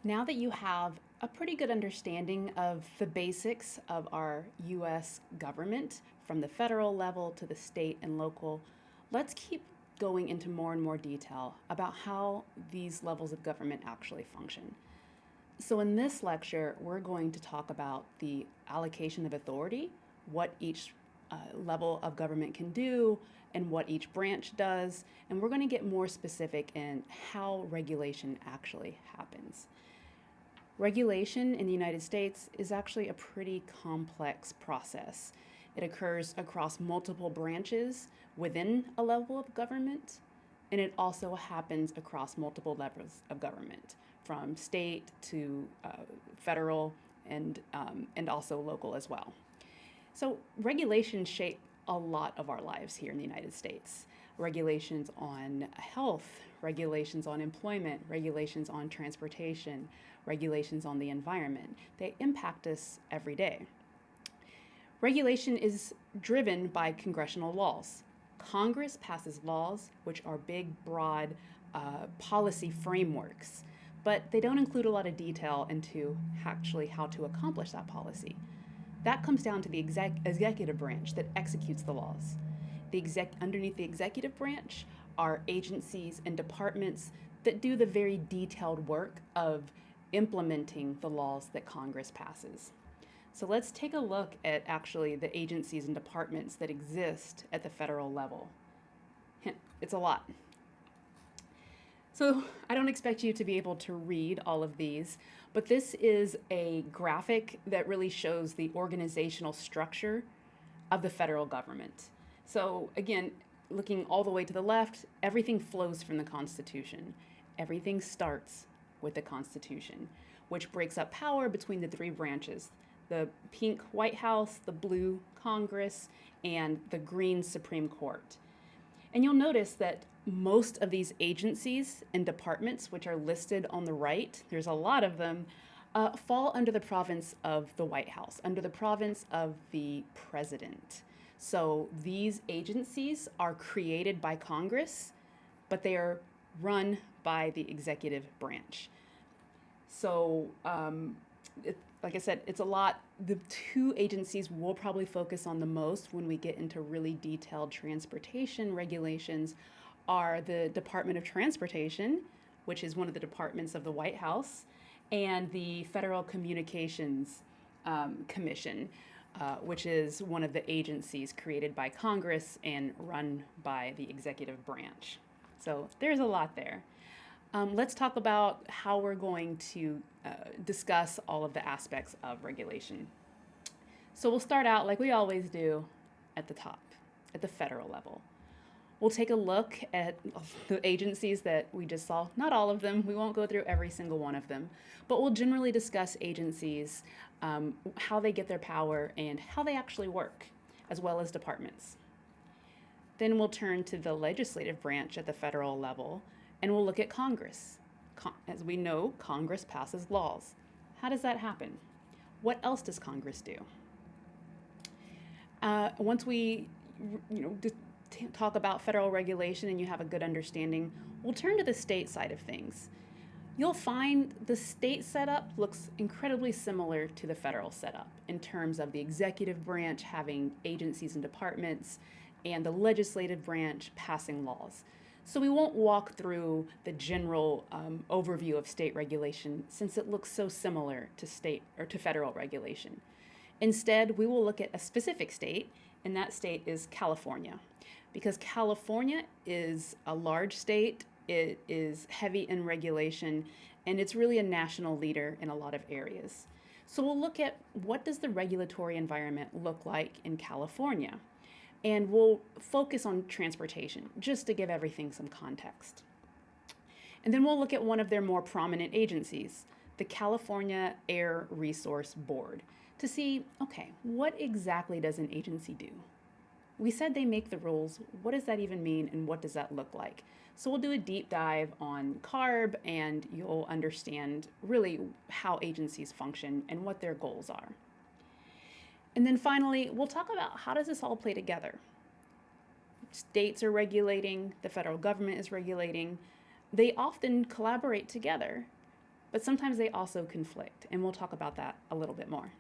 Now that you have a pretty good understanding of the basics of our US government, from the federal level to the state and local, let's keep going into more and more detail about how these levels of government actually function. So, in this lecture, we're going to talk about the allocation of authority, what each level of government can do, and what each branch does. And we're going to get more specific in how regulation actually happens. Regulation in the United States is actually a pretty complex process. It occurs across multiple branches within a level of government, and it also happens across multiple levels of government, from state to federal and also local as well. So regulations shape a lot of our lives here in the United States. Regulations on health, regulations on employment, regulations on transportation, regulations on the environment. They impact us every day. Regulation is driven by congressional laws. Congress passes laws which are big, broad policy frameworks, but they don't include a lot of detail into actually how to accomplish that policy. That comes down to the executive branch that executes the laws. Underneath the executive branch are agencies and departments that do the very detailed work of implementing the laws that Congress passes. So let's take a look at actually the agencies and departments that exist at the federal level. It's a lot. So I don't expect you to be able to read all of these, but this is a graphic that really shows the organizational structure of the federal government. So again, looking all the way to the left, everything flows from the Constitution. Everything starts with the Constitution, which breaks up power between the three branches: the pink White House, the blue Congress, and the green Supreme Court. And you'll notice that most of these agencies and departments, which are listed on the right, there's a lot of them, fall under the province of the White House, under the province of the president. So these agencies are created by Congress, but they are run by the executive branch. So, like I said, it's a lot. The two agencies we'll probably focus on the most when we get into really detailed transportation regulations are the Department of Transportation, which is one of the departments of the White House, and the Federal Communications Commission, which is one of the agencies created by Congress and run by the executive branch. So there's a lot there. Let's talk about how we're going to discuss all of the aspects of regulation. So we'll start out, like we always do, at the top, at the federal level. We'll take a look at the agencies that we just saw. Not all of them. We won't go through every single one of them. But we'll generally discuss agencies, how they get their power, and how they actually work, as well as departments. Then we'll turn to the legislative branch at the federal level, and we'll look at Congress. As we know, Congress passes laws. How does that happen? What else does Congress do? Once we talk about federal regulation and you have a good understanding, we'll turn to the state side of things. You'll find the state setup looks incredibly similar to the federal setup in terms of the executive branch having agencies and departments and the legislative branch passing laws. So we won't walk through the general overview of state regulation since it looks so similar to state or to federal regulation. Instead, we will look at a specific state, and that state is California. Because California is a large state, it is heavy in regulation, and it's really a national leader in a lot of areas. So we'll look at what does the regulatory environment look like in California, and we'll focus on transportation, just to give everything some context. And then we'll look at one of their more prominent agencies, the California Air Resource Board, to see, okay, what exactly does an agency do? We said they make the rules. What does that even mean, and what does that look like? So we'll do a deep dive on CARB, and you'll understand really how agencies function and what their goals are. And then finally, we'll talk about how does this all play together. States are regulating, the federal government is regulating. They often collaborate together, but sometimes they also conflict, and we'll talk about that a little bit more.